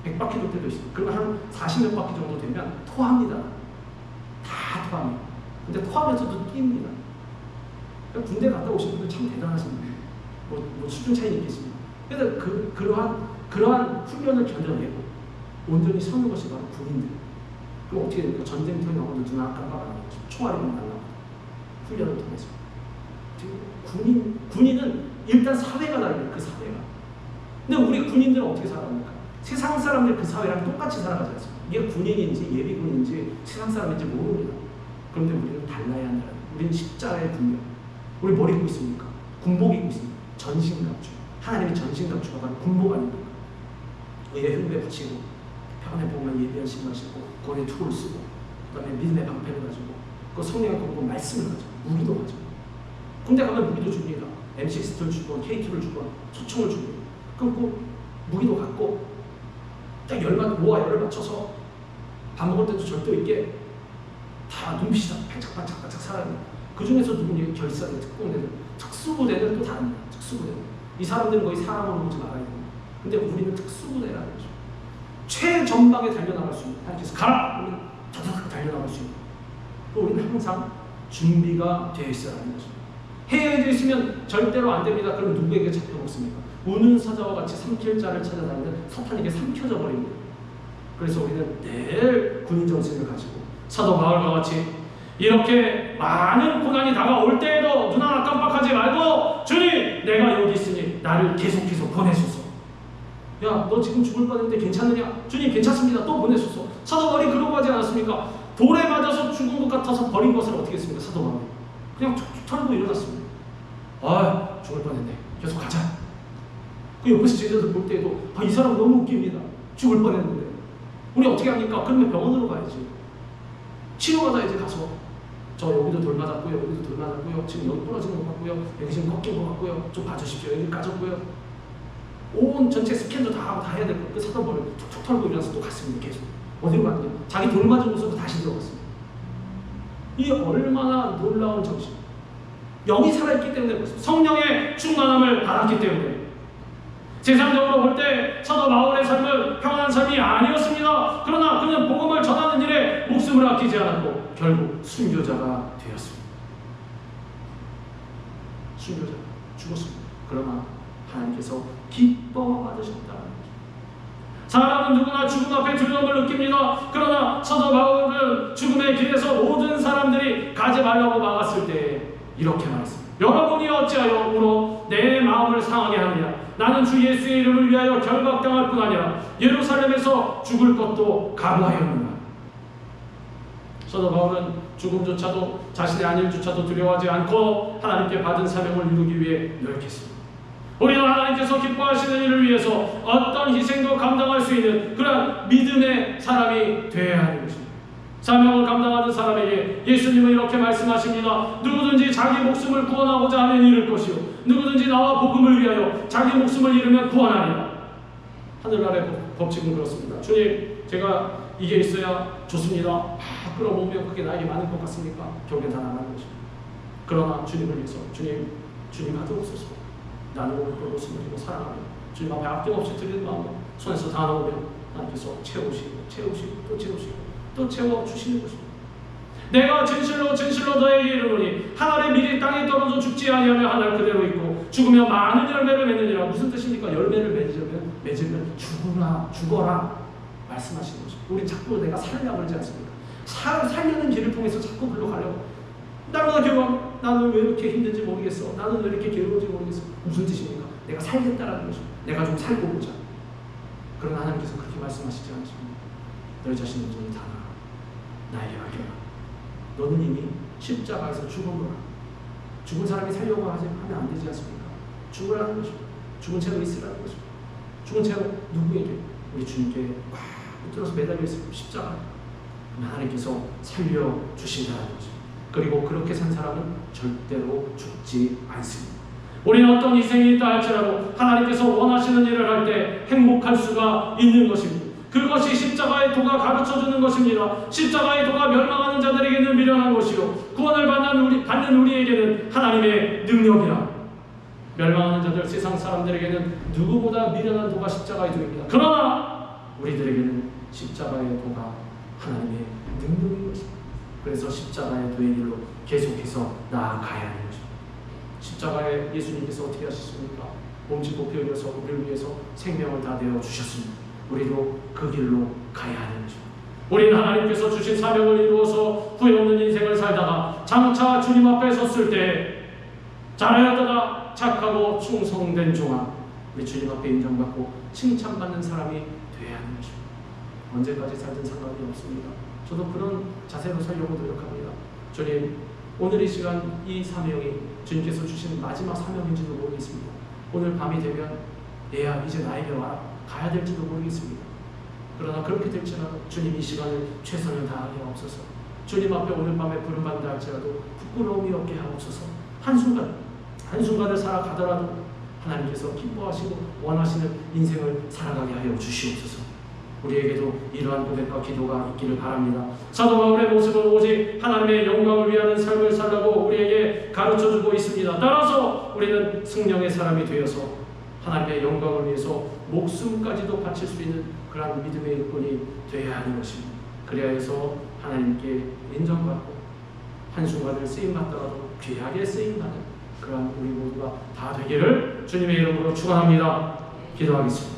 100바퀴 돌 때도 있어요. 그러면 한 40몇 바퀴 정도 되면 토합니다. 다 토합니다. 근데 토하면서도 뜁니다. 군대 갔다 오신 분들 참 대단하십니다. 뭐 수준 차이는 있겠습니다. 그래서 그러한 훈련을 견뎌내고 온전히 서는 것이 바로 군인들. 그럼 어떻게 됩니까? 전쟁터에 나오는 눈 깜빡 안 하고 총알이 날라가고 훈련을 통해서. 군인은 일단 사회가 다릅니다. 그 사회가. 근데 우리 군인들은 어떻게 살아갑니까? 세상 사람들 그 사회랑 똑같이 살아가지 않습니까? 이게 군인인지 예비군인지 세상 사람인지 모릅니다. 그런데 우리는 달라야 한다. 우리는 십자가의 군명. 우리 뭘 입고 있습니까? 군복 입고 있습니다. 전신갑주. 하나님의 전신갑주가 바로 군복 아닙니까? 의의 흉배 붙이고 편에 보면 예비한 신발 신고 권의 투를 쓰고 그 다음에 믿음의 방패를 가지고 그 성령의 권고 말씀을 가지고 무기도 가지고 군대 가면 무기도 줍니다. M16를 주건 K2를 주건 소총을 주고 그럼 그 무기도 갖고 딱 모아 열을 맞춰서 밥 먹을 때도 절도 있게 다 눈빛이 다 반짝반짝 살아야 돼요. 그 중에서 누군지 결사대 특공대들 특수부대는 또 다릅니다. 특수부대 이 사람들은 거의 사람으로 보지 말아야 돼요. 근데 우리는 특수부대라는 거죠. 최전방에 달려나갈 수 있는 하나님께서 가라! 그러면 다다닥 달려나갈 수 있는 또 우리는 항상 준비가 되어 있어야 하는 것입니다. 해외에 있으면 절대로 안 됩니다. 그럼 누구에게 잡혀먹습니까? 우는 사자와 같이 삼킬 자를 찾아다니는 사탄에게 삼켜져 버립니다. 그래서 우리는 늘 군인 정신을 가지고 사도 바울과 같이 이렇게 많은 고난이 다가올 때에도 눈 하나 깜빡하지 말고 주님 내가 여기 있으니 나를 계속해서 보내소서. 야 너 지금 죽을 뻔했는데 괜찮느냐? 주님 괜찮습니다. 또 보내소서. 사도 바울이 그러고 하지 않았습니까? 돌에 맞아서 죽은 것 같아서 버린 것을 어떻게 했습니까? 사도 바울이 그냥 툭툭 털고 일어났습니다. 아 죽을 뻔했네. 계속 가자. 그 옆에서 제자들 볼 때에도 이 사람 너무 웃깁니다. 죽을 뻔했는데 우리 어떻게 합니까? 그러면 병원으로 가야지. 치료받아야지. 가서 저 여기도 돌 맞았고요, 여기도 돌 맞았고요, 지금 여기 부러지는 것 같고요, 여기 지금 꺾인 것 같고요, 좀 봐주십시오. 여기 까졌고요. 온 전체 스캔도 다 하고 다 해야 될 거. 그 사람 머리를 툭툭 털고 일어나서 또 갔습니다. 계속 어디로 갔냐? 자기 돌 맞은 곳으로 다시 들어갔습니다. 이 얼마나 놀라운 정신. 영이 살아있기 때문에 그렇습니다. 성령의 충만함을 받았기 때문에. 세상적으로 볼 때 사도 바울의 삶은 평안한 삶이 아니었습니다. 그러나 그는 복음을 전하는 일에 목숨을 아끼지 않았고 결국 순교자가 되었습니다. 순교자가 죽었습니다. 그러나 하나님께서 기뻐 받으셨다는 거죠. 사람은 누구나 죽음 앞에 두려움을 느낍니다. 그러나 사도 바울은 죽음의 길에서 모든 사람들이 가지 말라고 막았을 때 이렇게 말했습니다. 여러분이 어찌하여 울어 내 마음을 상하게 하느냐? 나는 주 예수의 이름을 위하여 결박당할 뿐 아니라 예루살렘에서 죽을 것도 각오하였느냐. 사도 바울은 죽음조차도 자신의 안일조차도 두려워하지 않고 하나님께 받은 사명을 이루기 위해 노력했습니다. 우리는 하나님께서 기뻐하시는 일을 위해서 어떤 희생도 감당할 수 있는 그런 믿음의 사람이 되어야 하는 것입니다. 사명을 감당하는 사람에게 예수님은 이렇게 말씀하십니다. 누구든지 자기 목숨을 구원하고자 하면 잃을 것이요 누구든지 나와 복음을 위하여 자기 목숨을 잃으면 구원하리라. 하늘 아래 법칙은 그렇습니다. 주님 제가 이게 있어야 좋습니다. 끌어모으면 그게 나에게 많을 것 같습니까? 결국엔 다 나가는 것입니다. 그러나 주님을 위해서 주님 받으옵소서. 나는 오늘 그 목숨을 잃고 사랑하며 주님 앞에 아낌없이 드리는 마음으로 손에서 다 넣으면 하나님께서 채우시고 또 채우시고 또 채워주시는 것입니다. 내가 진실로 너에게 이르노니 한 알의 밀이 땅에 떨어져 죽지 아니하며 한 알 그대로 있고 죽으면 많은 열매를 맺느니라. 무슨 뜻입니까? 열매를 맺으면 죽어라 말씀하시는 것입니다. 우리 자꾸 내가 살려고 그러지 않습니까? 살려는 길을 통해서 자꾸 글로 가려고. 날마다 결국 나는 왜 이렇게 힘든지 모르겠어. 나는 왜 이렇게 괴로운지 모르겠어. 무슨 뜻입니까? 내가 살겠다라는 것입니다. 내가 좀 살고 보자. 그러나 하나님께서 그렇게 말씀하시지 않으십니다. 너희 자신의 눈을 다 나에게 맡겨라. 너는 이미 십자가에서 죽은 거라. 죽은 사람이 살려고 하면 안 되지 않습니까? 죽으라는 것입니다. 죽은 채로 있으라는 것입니다. 죽은 채로 누구에게? 우리 주님께 꽉 붙들어서 매달려 있습니다. 십자가. 하나님께서 살려주신다는 것입니다. 그리고 그렇게 산 사람은 절대로 죽지 않습니다. 우리는 어떤 희생이 있다 할지라도 하나님께서 원하시는 일을 할 때 행복할 수가 있는 것입니다. 그것이 십자가의 도가 가르쳐주는 것입니다. 십자가의 도가 멸망하는 자들에게는 미련한 것이요 구원을 받는 우리에게는 하나님의 능력이라. 멸망하는 자들, 세상 사람들에게는 누구보다 미련한 도가 십자가의 도입니다. 그러나 우리들에게는 십자가의 도가 하나님의 능력인 것입니다. 그래서 십자가의 도의 길로 계속해서 나아가야 하는 것입니다. 십자가에 예수님께서 어떻게 하셨습니까? 몸짓고 피 흘려서 우리를 위해서 생명을 다 내어주셨습니다. 우리도 그 길로 가야 하는 것입니다. 우리는 하나님께서 주신 사명을 이루어서 후회 없는 인생을 살다가 장차 주님 앞에 섰을 때 잘하였다 착하고 충성된 종아, 우리 주님 앞에 인정받고 칭찬받는 사람이 되어야 하는 것입니다. 언제까지 살든 상관이 없습니다. 저도 그런 자세로 살려고 노력합니다. 주님, 오늘 이 시간 이 사명이 주님께서 주신 마지막 사명인지도 모르겠습니다. 오늘 밤이 되면 얘야 이제 나에게 와라 가야 될지도 모르겠습니다. 그러나 그렇게 될지라도 주님 이 시간을 최선을 다하게 하옵소서. 주님 앞에 오늘 밤에 부름받는다 할지라도 부끄러움이 없게 하옵소서. 한순간을 살아가더라도 하나님께서 기뻐하시고 원하시는 인생을 살아가게 하여 주시옵소서. 우리에게도 이러한 고백과 기도가 있기를 바랍니다. 사도 바울의 모습은 오직 하나님의 영광을 위하는 삶을 살라고 우리에게 가르쳐주고 있습니다. 따라서 우리는 성령의 사람이 되어서 하나님의 영광을 위해서 목숨까지도 바칠 수 있는 그러한 믿음의 일꾼이 되어야 하는 것입니다. 그래야 해서 하나님께 인정받고 한순간을 쓰임받더라도 귀하게 쓰임받는 그러한 우리 모두가 다 되기를 주님의 이름으로 축원합니다. 기도하겠습니다.